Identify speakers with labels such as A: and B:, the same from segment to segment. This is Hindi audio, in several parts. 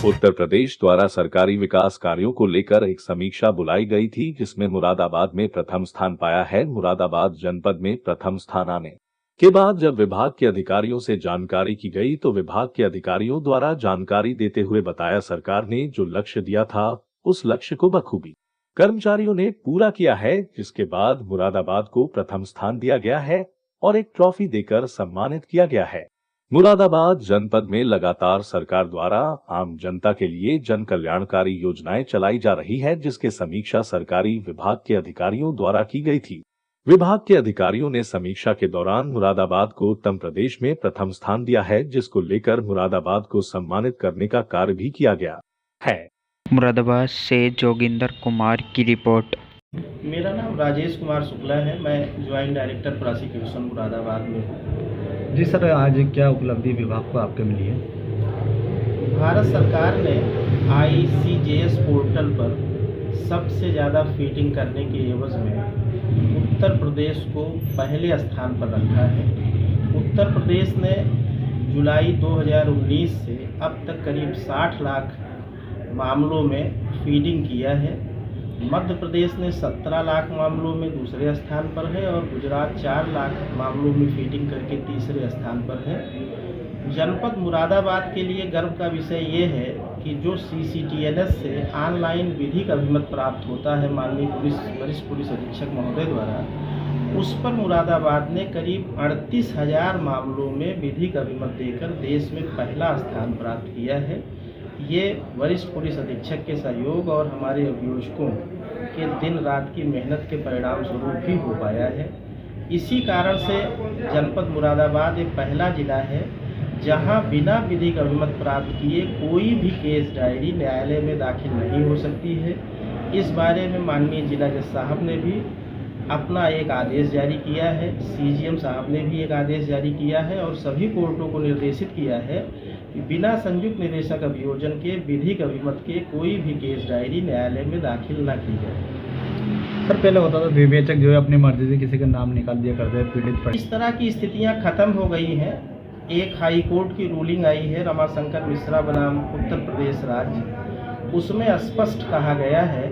A: उत्तर प्रदेश द्वारा सरकारी विकास कार्यों को लेकर एक समीक्षा बुलाई गई थी, जिसमें मुरादाबाद में प्रथम स्थान पाया है। मुरादाबाद जनपद में प्रथम स्थान आने के बाद जब विभाग के अधिकारियों से जानकारी की गई तो विभाग के अधिकारियों द्वारा जानकारी देते हुए बताया, सरकार ने जो लक्ष्य दिया था उस लक्ष्य को बखूबी कर्मचारियों ने पूरा किया है, जिसके बाद मुरादाबाद को प्रथम स्थान दिया गया है और एक ट्रॉफी देकर सम्मानित किया गया है। मुरादाबाद जनपद में लगातार सरकार द्वारा आम जनता के लिए जन कल्याणकारी योजनाएं चलाई जा रही है, जिसके समीक्षा सरकारी विभाग के अधिकारियों द्वारा की गई थी। विभाग के अधिकारियों ने समीक्षा के दौरान मुरादाबाद को उत्तर प्रदेश में प्रथम स्थान दिया है, जिसको लेकर मुरादाबाद को सम्मानित करने का कार्य भी किया गया है।
B: मुरादाबाद से जोगिंदर कुमार की रिपोर्ट।
C: मेरा नाम राजेश कुमार शुक्ला है। मैं ज्वाइंट डायरेक्टर प्रोसिक्यूशन मुरादाबाद में हूँ।
D: जी सर, आज क्या उपलब्धि विभाग को आपके मिली है?
C: भारत सरकार ने ICJS पोर्टल पर सबसे ज़्यादा फीडिंग करने के एवज में उत्तर प्रदेश को पहले स्थान पर रखा है। उत्तर प्रदेश ने जुलाई 2019 से अब तक करीब 60 लाख मामलों में फीडिंग किया है। मध्य प्रदेश ने 17 लाख मामलों में दूसरे स्थान पर है और गुजरात 4 लाख मामलों में फीडिंग करके तीसरे स्थान पर है। जनपद मुरादाबाद के लिए गर्व का विषय ये है कि जो CCTNS से ऑनलाइन विधिक अभिमत प्राप्त होता है माननीय वरिष्ठ पुलिस अधीक्षक महोदय द्वारा, उस पर मुरादाबाद ने करीब 38,000 मामलों में विधिक अभिमत देकर देश में पहला स्थान प्राप्त किया है। ये वरिष्ठ पुलिस अधीक्षक के सहयोग और हमारे अभियोजकों के दिन रात की मेहनत के परिणाम स्वरूप भी हो पाया है। इसी कारण से जनपद मुरादाबाद एक पहला जिला है जहां बिना विधिक अभिमत प्राप्त किए कोई भी केस डायरी न्यायालय में दाखिल नहीं हो सकती है। इस बारे में माननीय जिला जज साहब ने भी अपना एक आदेश जारी किया है, CGM साहब ने भी एक आदेश जारी किया है और सभी कोर्टों को निर्देशित किया है कि बिना संयुक्त निदेशक अभियोजन के विधिक अभिमत के कोई भी केस डायरी न्यायालय में दाखिल न की जाए।
D: सर, पहले होता था विवेचक जो है अपनी मर्जी से किसी का नाम निकाल दिया करते हैं पीड़ित पर।
C: इस तरह की स्थितियां खत्म हो गई हैं। एक हाई कोर्ट की रूलिंग आई है रमाशंकर मिश्रा बनाम उत्तर प्रदेश राज्य, उसमें स्पष्ट कहा गया है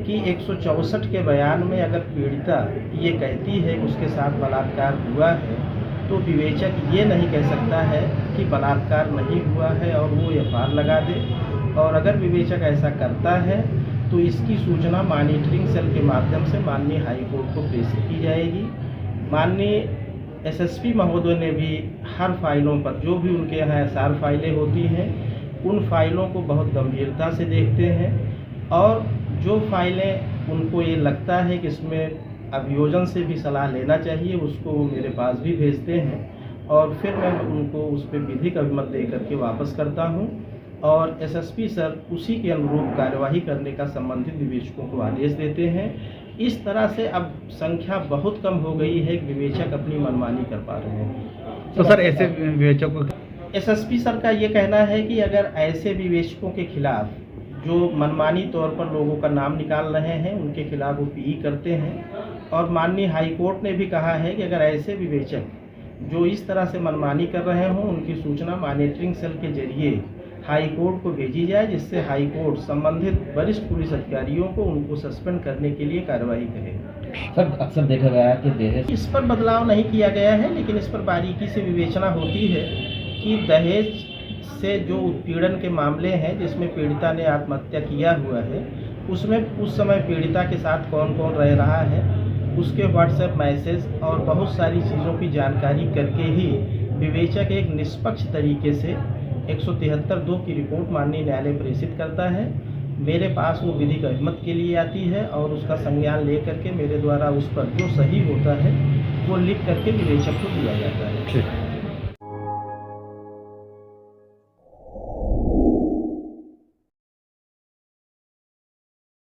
C: कि 164 के बयान में अगर पीड़िता ये कहती है कि उसके साथ बलात्कार हुआ है तो विवेचक ये नहीं कह सकता है कि बलात्कार नहीं हुआ है और वो FIR लगा दे। और अगर विवेचक ऐसा करता है तो इसकी सूचना मॉनिटरिंग सेल के माध्यम से माननीय हाई कोर्ट को प्रेषित की जाएगी। माननीय SSP महोदय ने भी हर फाइलों पर जो भी उनके यहाँ SR फाइलें होती हैं उन फाइलों को बहुत गंभीरता से देखते हैं और जो फाइलें उनको ये लगता है कि इसमें अभियोजन से भी सलाह लेना चाहिए उसको वो मेरे पास भी भेजते हैं और फिर मैं उनको उस पर विधिक अभिमत दे करके वापस करता हूं और SSP सर उसी के अनुरूप कार्यवाही करने का संबंधित विवेचकों को आदेश देते हैं। इस तरह से अब संख्या बहुत कम हो गई है कि विवेचक अपनी मनमानी कर पा रहे हैं।
D: तो सर, ऐसे विवेचकों
C: SSP सर का ये कहना है कि अगर ऐसे विवेचकों के खिलाफ जो मनमानी तौर पर लोगों का नाम निकाल रहे हैं उनके खिलाफ वो PE करते हैं और माननीय हाई कोर्ट ने भी कहा है कि अगर ऐसे विवेचक जो इस तरह से मनमानी कर रहे हों उनकी सूचना मॉनिटरिंग सेल के जरिए हाई कोर्ट को भेजी जाए, जिससे हाई कोर्ट संबंधित वरिष्ठ पुलिस अधिकारियों को उनको सस्पेंड करने के लिए कार्रवाई करे।
E: सर, अक्सर देखा गया है कि दहेज
C: इस पर बदलाव नहीं किया गया है, लेकिन इस पर बारीकी से विवेचना होती है कि दहेज से जो उत्पीड़न के मामले हैं जिसमें पीड़िता ने आत्महत्या किया हुआ है उसमें उस समय पीड़िता के साथ कौन कौन रह रहा है, उसके WhatsApp मैसेज और बहुत सारी चीज़ों की जानकारी करके ही विवेचक एक निष्पक्ष तरीके से 173(2) की रिपोर्ट माननीय न्यायालय प्रेषित करता है। मेरे पास वो विधिक अभिमत के लिए आती है और उसका संज्ञान ले करके मेरे द्वारा उस पर जो सही होता है वो लिख करके विवेचक को दिया जाता है।